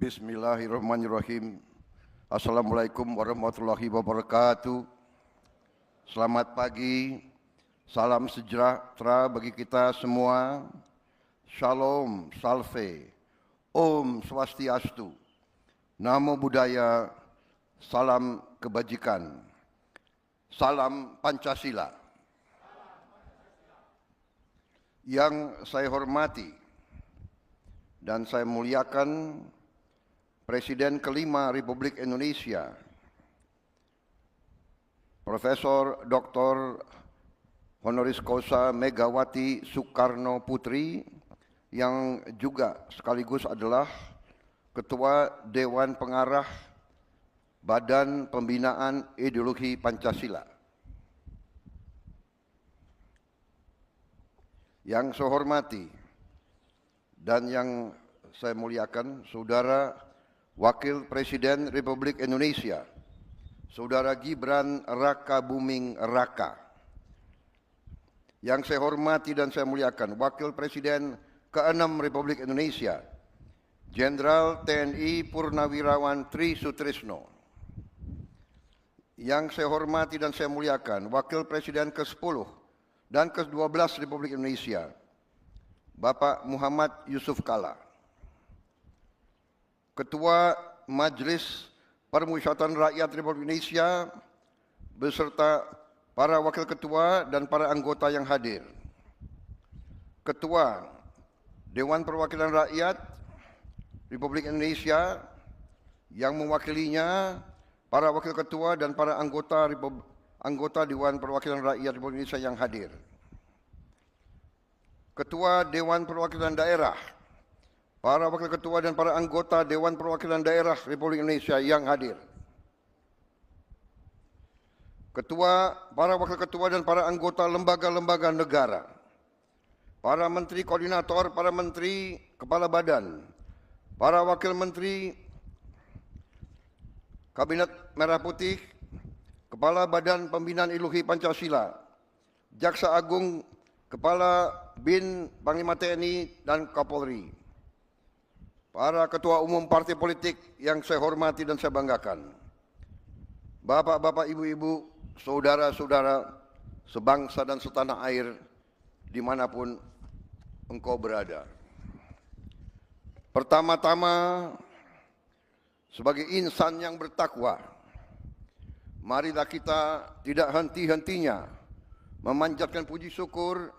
Bismillahirrahmanirrahim. Assalamualaikum warahmatullahi wabarakatuh. Selamat pagi, salam sejahtera bagi kita semua. Shalom, salve, Om Swastiastu, Namo Buddhaya, salam kebajikan, salam Pancasila. Yang saya hormati dan saya muliakan Presiden kelima Republik Indonesia, Profesor Dr. Honoris Causa Megawati Soekarno Putri, yang juga sekaligus adalah Ketua Dewan Pengarah Badan Pembinaan Ideologi Pancasila. Yang saya hormati dan yang saya muliakan Saudara Wakil Presiden Republik Indonesia, Saudara Gibran Rakabuming Raka. Yang saya hormati dan saya muliakan Wakil Presiden ke-6 Republik Indonesia, Jenderal TNI Purnawirawan Tri Sutrisno. Yang saya hormati dan saya muliakan Wakil Presiden ke-10 dan ke-12 Republik Indonesia, Bapak Muhammad Yusuf Kalla. Ketua Majelis Permusyawaratan Rakyat Republik Indonesia beserta para wakil ketua dan para anggota yang hadir. Ketua Dewan Perwakilan Rakyat Republik Indonesia yang mewakilinya para wakil ketua dan para anggota Dewan Perwakilan Rakyat Republik Indonesia yang hadir. Ketua Dewan Perwakilan Daerah, para wakil ketua dan para anggota Dewan Perwakilan Daerah Republik Indonesia yang hadir. Para wakil ketua dan para anggota lembaga-lembaga negara. Para menteri koordinator, para menteri kepala badan, para wakil menteri Kabinet Merah Putih, Kepala Badan Pembinaan Ideologi Pancasila, Jaksa Agung, Kepala BIN, Panglima TNI, dan Kapolri. Para ketua umum partai politik yang saya hormati dan saya banggakan. Bapak-bapak, ibu-ibu, saudara-saudara sebangsa dan setanah air dimanapun engkau berada. Pertama-tama, sebagai insan yang bertakwa, marilah kita tidak henti-hentinya memanjatkan puji syukur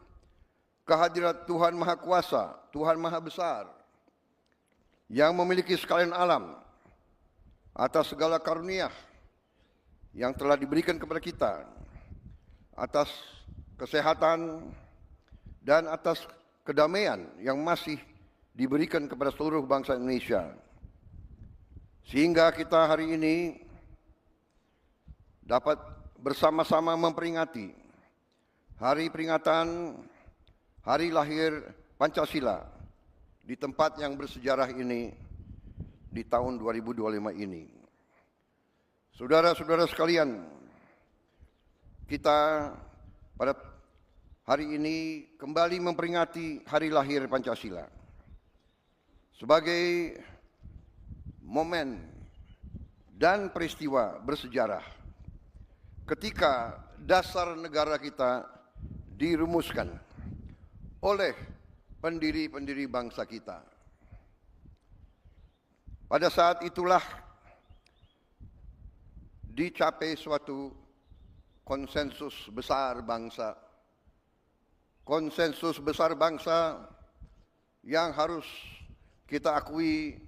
kehadirat Tuhan Maha Kuasa, Tuhan Maha Besar, yang memiliki sekalian alam atas segala karunia yang telah diberikan kepada kita, atas kesehatan dan atas kedamaian yang masih diberikan kepada seluruh bangsa Indonesia. Sehingga kita hari ini dapat bersama-sama memperingati hari peringatan hari lahir Pancasila di tempat yang bersejarah ini di tahun 2025 ini. Saudara-saudara sekalian, kita pada hari ini kembali memperingati hari lahir Pancasila sebagai momen dan peristiwa bersejarah ketika dasar negara kita dirumuskan oleh pendiri-pendiri bangsa kita. Pada saat itulah dicapai suatu konsensus besar bangsa. Konsensus besar bangsa yang harus kita akui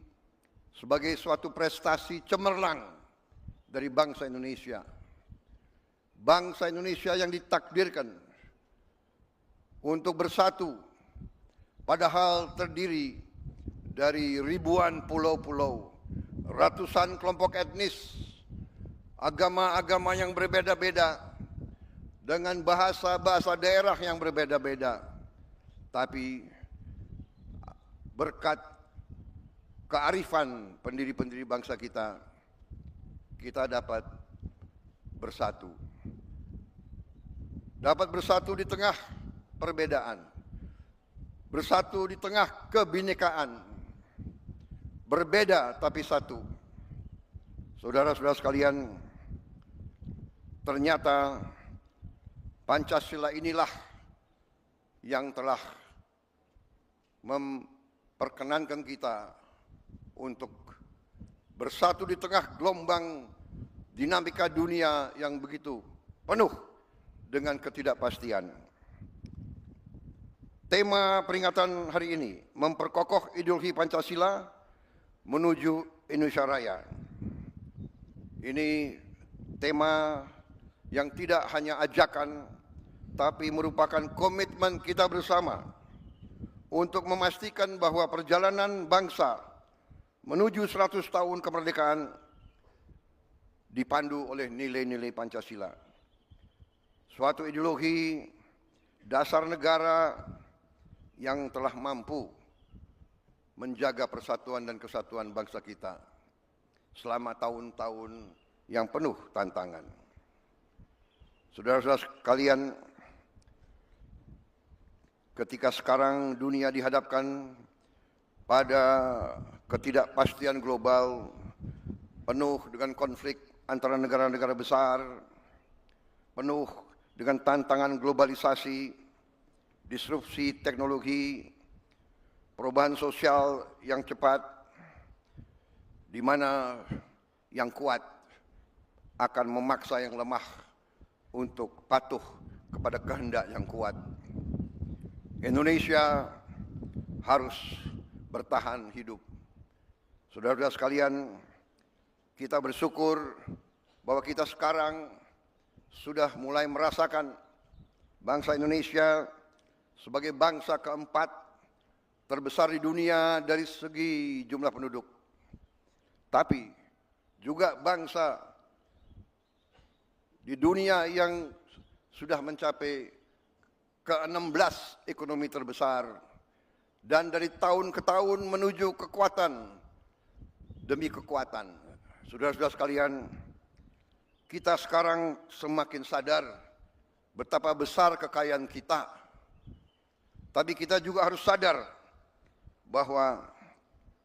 sebagai suatu prestasi cemerlang dari bangsa Indonesia. Bangsa Indonesia yang ditakdirkan untuk bersatu, padahal terdiri dari ribuan pulau-pulau, ratusan kelompok etnis, agama-agama yang berbeda-beda, dengan bahasa-bahasa daerah yang berbeda-beda. Tapi berkat kearifan pendiri-pendiri bangsa kita, kita dapat bersatu. Dapat bersatu di tengah perbedaan. Bersatu di tengah kebinekaan, berbeda tapi satu. Saudara-saudara sekalian, ternyata Pancasila inilah yang telah memperkenankan kita untuk bersatu di tengah gelombang dinamika dunia yang begitu penuh dengan ketidakpastian. Tema peringatan hari ini memperkokoh ideologi Pancasila menuju Indonesia Raya. Ini tema yang tidak hanya ajakan, tapi merupakan komitmen kita bersama untuk memastikan bahwa perjalanan bangsa menuju 100 tahun kemerdekaan dipandu oleh nilai-nilai Pancasila. Suatu ideologi dasar negara yang telah mampu menjaga persatuan dan kesatuan bangsa kita selama tahun-tahun yang penuh tantangan. Saudara-saudara sekalian, ketika sekarang dunia dihadapkan pada ketidakpastian global penuh dengan konflik antara negara-negara besar, penuh dengan tantangan globalisasi, disrupsi teknologi, perubahan sosial yang cepat, di mana yang kuat akan memaksa yang lemah untuk patuh kepada kehendak yang kuat. Indonesia harus bertahan hidup. Saudara-saudara sekalian, kita bersyukur bahwa kita sekarang sudah mulai merasakan bangsa Indonesia sebagai bangsa keempat terbesar di dunia dari segi jumlah penduduk. Tapi juga bangsa di dunia yang sudah mencapai ke-16 ekonomi terbesar, dan dari tahun ke tahun menuju kekuatan demi kekuatan. Saudara-saudara sekalian, kita sekarang semakin sadar betapa besar kekayaan kita. Tapi kita juga harus sadar bahwa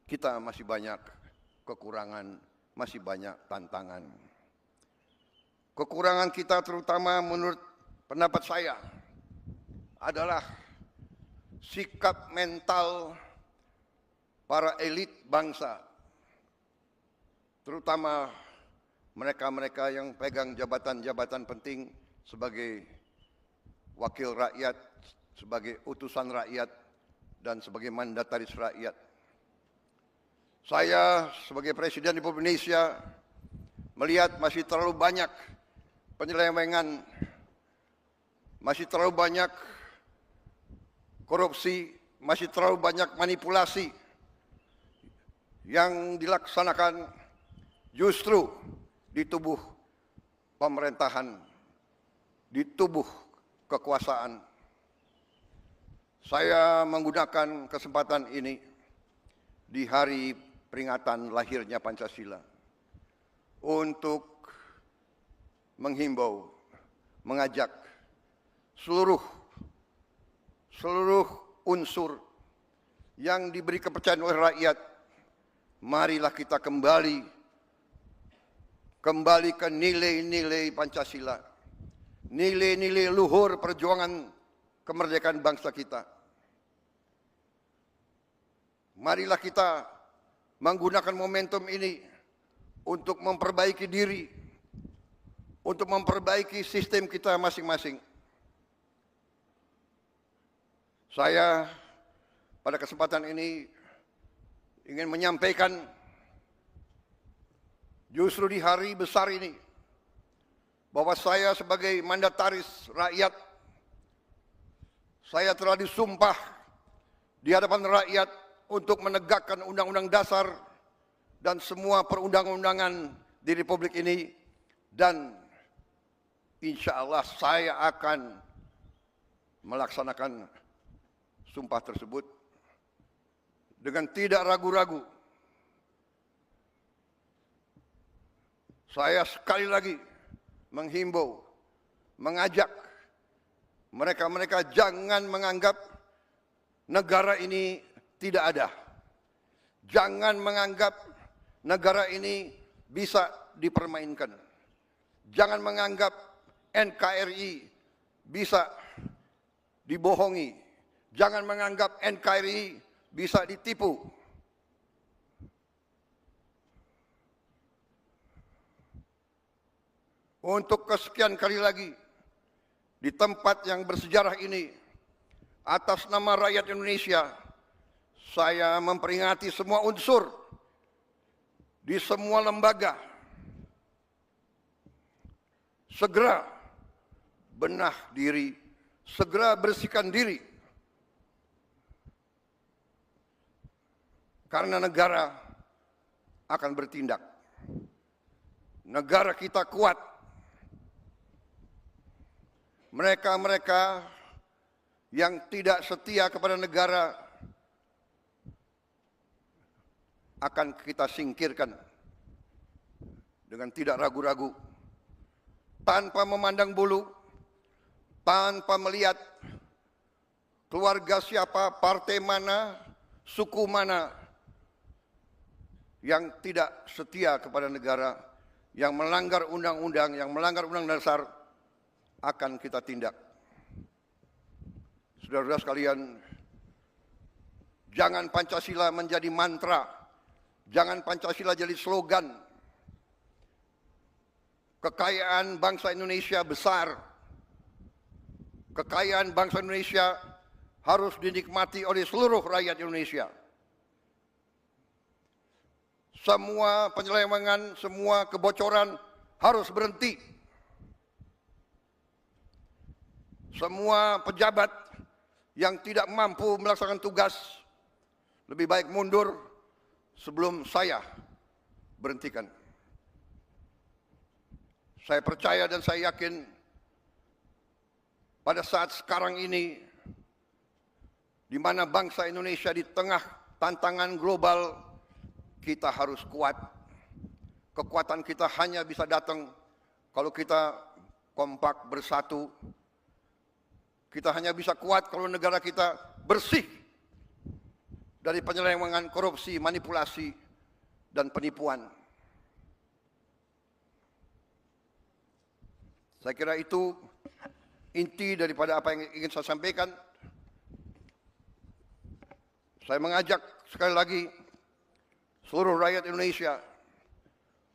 kita masih banyak kekurangan, masih banyak tantangan. Kekurangan kita terutama menurut pendapat saya adalah sikap mental para elit bangsa, terutama mereka-mereka yang pegang jabatan-jabatan penting sebagai wakil rakyat, sebagai utusan rakyat, dan sebagai mandataris rakyat. Saya sebagai Presiden Republik Indonesia melihat masih terlalu banyak penyelewengan, masih terlalu banyak korupsi, masih terlalu banyak manipulasi yang dilaksanakan justru di tubuh pemerintahan, di tubuh kekuasaan. Saya menggunakan kesempatan ini di hari peringatan lahirnya Pancasila untuk menghimbau, mengajak seluruh unsur yang diberi kepercayaan oleh rakyat, marilah kita kembali ke nilai-nilai Pancasila, nilai-nilai luhur perjuangan kemerdekaan bangsa kita. Marilah kita menggunakan momentum ini untuk memperbaiki diri, untuk memperbaiki sistem kita masing-masing. Saya pada kesempatan ini ingin menyampaikan justru di hari besar ini bahwa saya sebagai mandataris rakyat, saya telah disumpah di hadapan rakyat untuk menegakkan Undang-Undang Dasar dan semua perundang-undangan di Republik ini, dan insya Allah saya akan melaksanakan sumpah tersebut dengan tidak ragu-ragu. Saya sekali lagi menghimbau, mengajak mereka-mereka jangan menganggap negara ini tidak ada. Jangan menganggap negara ini bisa dipermainkan. Jangan menganggap NKRI bisa dibohongi. Jangan menganggap NKRI bisa ditipu. Untuk kesekian kali lagi, di tempat yang bersejarah ini, atas nama rakyat Indonesia, saya memperingati semua unsur di semua lembaga. Segera benah diri, segera bersihkan diri. Karena negara akan bertindak. Negara kita kuat. Mereka-mereka yang tidak setia kepada negara akan kita singkirkan dengan tidak ragu-ragu, tanpa memandang bulu, tanpa melihat keluarga siapa, partai mana, suku mana yang tidak setia kepada negara, yang melanggar undang-undang, yang melanggar undang-undang dasar, akan kita tindak. Saudara-saudara sekalian, jangan Pancasila menjadi mantra, jangan Pancasila jadi slogan. Kekayaan bangsa Indonesia besar. Kekayaan bangsa Indonesia harus dinikmati oleh seluruh rakyat Indonesia. Semua penyelewengan, semua kebocoran harus berhenti. Semua pejabat yang tidak mampu melaksanakan tugas lebih baik mundur sebelum saya berhentikan. Saya percaya dan saya yakin pada saat sekarang ini, di mana bangsa Indonesia di tengah tantangan global, kita harus kuat. Kekuatan kita hanya bisa datang kalau kita kompak bersatu. Kita hanya bisa kuat kalau negara kita bersih dari penyelewengan, korupsi, manipulasi, dan penipuan. Saya kira itu inti daripada apa yang ingin saya sampaikan. Saya mengajak sekali lagi seluruh rakyat Indonesia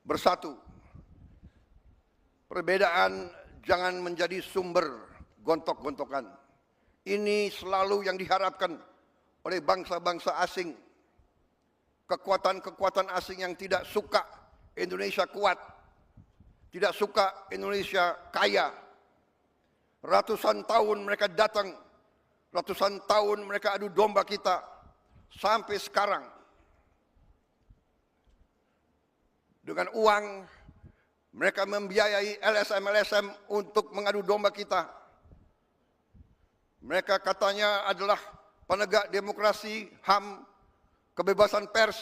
bersatu. Perbedaan jangan menjadi sumber gontok-gontokan. Ini selalu yang diharapkan oleh bangsa-bangsa asing. Kekuatan-kekuatan asing yang tidak suka Indonesia kuat, tidak suka Indonesia kaya. Ratusan tahun mereka datang, ratusan tahun mereka adu domba kita, sampai sekarang. Dengan uang, mereka membiayai LSM-LSM untuk mengadu domba kita. Mereka katanya adalah penegak demokrasi, HAM, kebebasan pers.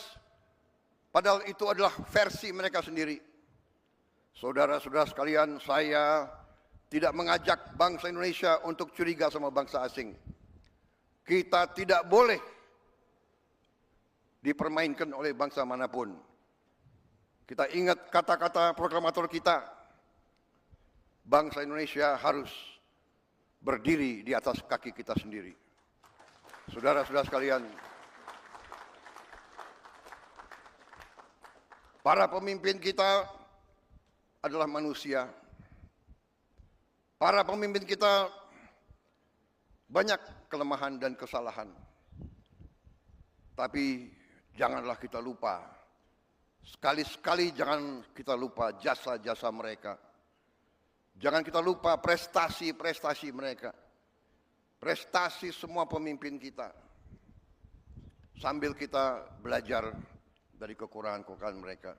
Padahal itu adalah versi mereka sendiri. Saudara-saudara sekalian, saya tidak mengajak bangsa Indonesia untuk curiga sama bangsa asing. Kita tidak boleh dipermainkan oleh bangsa manapun. Kita ingat kata-kata proklamator kita, bangsa Indonesia harus berdiri di atas kaki kita sendiri. Saudara-saudara sekalian, para pemimpin kita adalah manusia. Para pemimpin kita banyak kelemahan dan kesalahan. Tapi janganlah kita lupa, sekali-sekali jangan kita lupa jasa-jasa mereka. Jangan kita lupa prestasi-prestasi mereka. Prestasi semua pemimpin kita. Sambil kita belajar dari kekurangan-kekurangan mereka.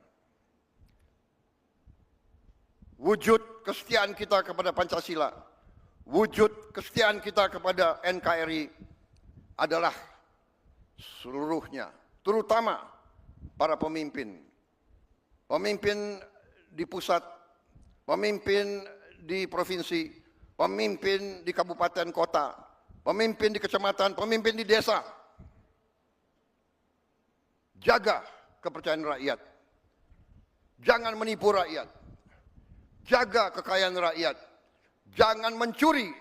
Wujud kesetiaan kita kepada Pancasila, wujud kesetiaan kita kepada NKRI adalah seluruhnya, terutama para pemimpin. Pemimpin di pusat, pemimpin di provinsi, pemimpin di kabupaten kota, pemimpin di kecamatan, pemimpin di desa. Jaga kepercayaan rakyat. Jangan menipu rakyat. Jaga kekayaan rakyat. Jangan mencuri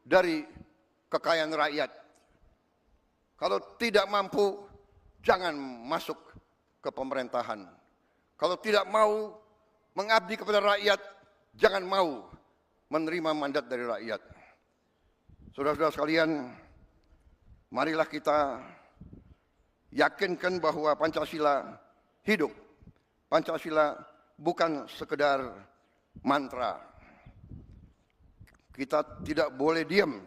dari kekayaan rakyat. Kalau tidak mampu, jangan masuk ke pemerintahan. Kalau tidak mau mengabdi kepada rakyat, jangan mau menerima mandat dari rakyat. Saudara-saudara sekalian, marilah kita yakinkan bahwa Pancasila hidup. Pancasila bukan sekedar mantra. Kita tidak boleh diam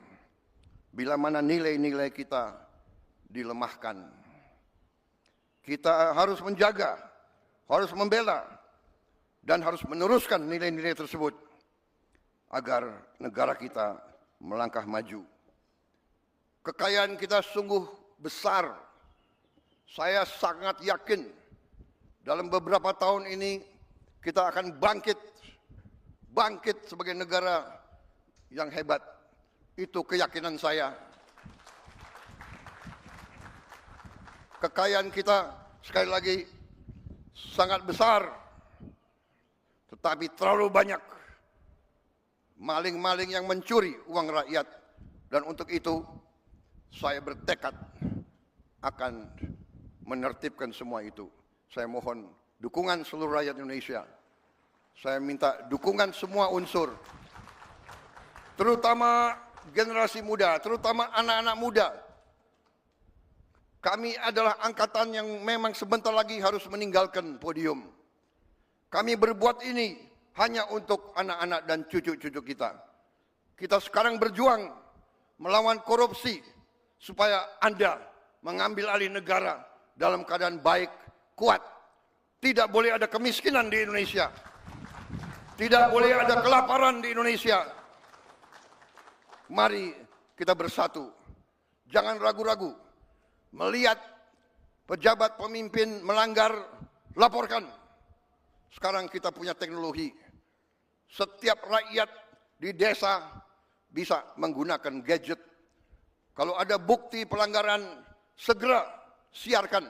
bila mana nilai-nilai kita dilemahkan. Kita harus menjaga, harus membela, dan harus meneruskan nilai-nilai tersebut agar negara kita melangkah maju. Kekayaan kita sungguh besar. Saya sangat yakin dalam beberapa tahun ini kita akan bangkit sebagai negara yang hebat. Itu keyakinan saya. Kekayaan kita sekali lagi sangat besar, tetapi terlalu banyak maling-maling yang mencuri uang rakyat. Dan untuk itu saya bertekad akan menertibkan semua itu. Saya mohon dukungan seluruh rakyat Indonesia. Saya minta dukungan semua unsur, terutama generasi muda, terutama anak-anak muda. Kami adalah angkatan yang memang sebentar lagi harus meninggalkan podium. Kami berbuat ini hanya untuk anak-anak dan cucu-cucu kita. Kita sekarang berjuang melawan korupsi supaya Anda mengambil alih negara dalam keadaan baik, kuat. Tidak boleh ada kemiskinan di Indonesia. Tidak boleh ada kelaparan di Indonesia. Mari kita bersatu. Jangan ragu-ragu. Melihat pejabat pemimpin melanggar, laporkan. Sekarang kita punya teknologi. Setiap rakyat di desa bisa menggunakan gadget. Kalau ada bukti pelanggaran, segera siarkan.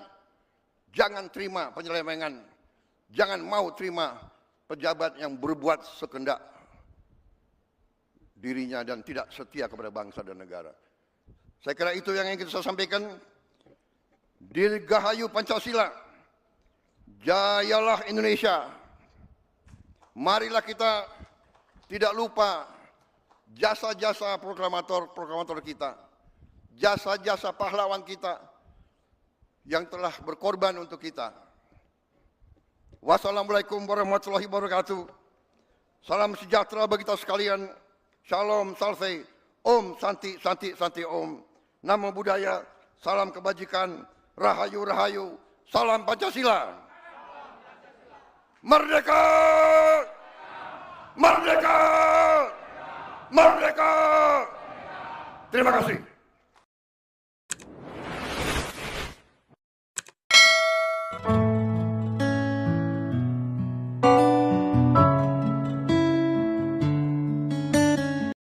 Jangan terima penyelewengan. Jangan mau terima pejabat yang berbuat sekehendak dirinya dan tidak setia kepada bangsa dan negara. Saya kira itu yang ingin saya sampaikan. Dirgahayu Pancasila, jayalah Indonesia. Marilah kita tidak lupa jasa-jasa proklamator kita, jasa-jasa pahlawan kita yang telah berkorban untuk kita. Wassalamualaikum warahmatullahi wabarakatuh. Salam sejahtera bagi kita sekalian. Shalom, salve, om, santi, santi, santi, om. Namo Buddhaya, salam kebajikan. Rahayu, rahayu, salam Pancasila. Merdeka! Merdeka! Merdeka! Terima kasih.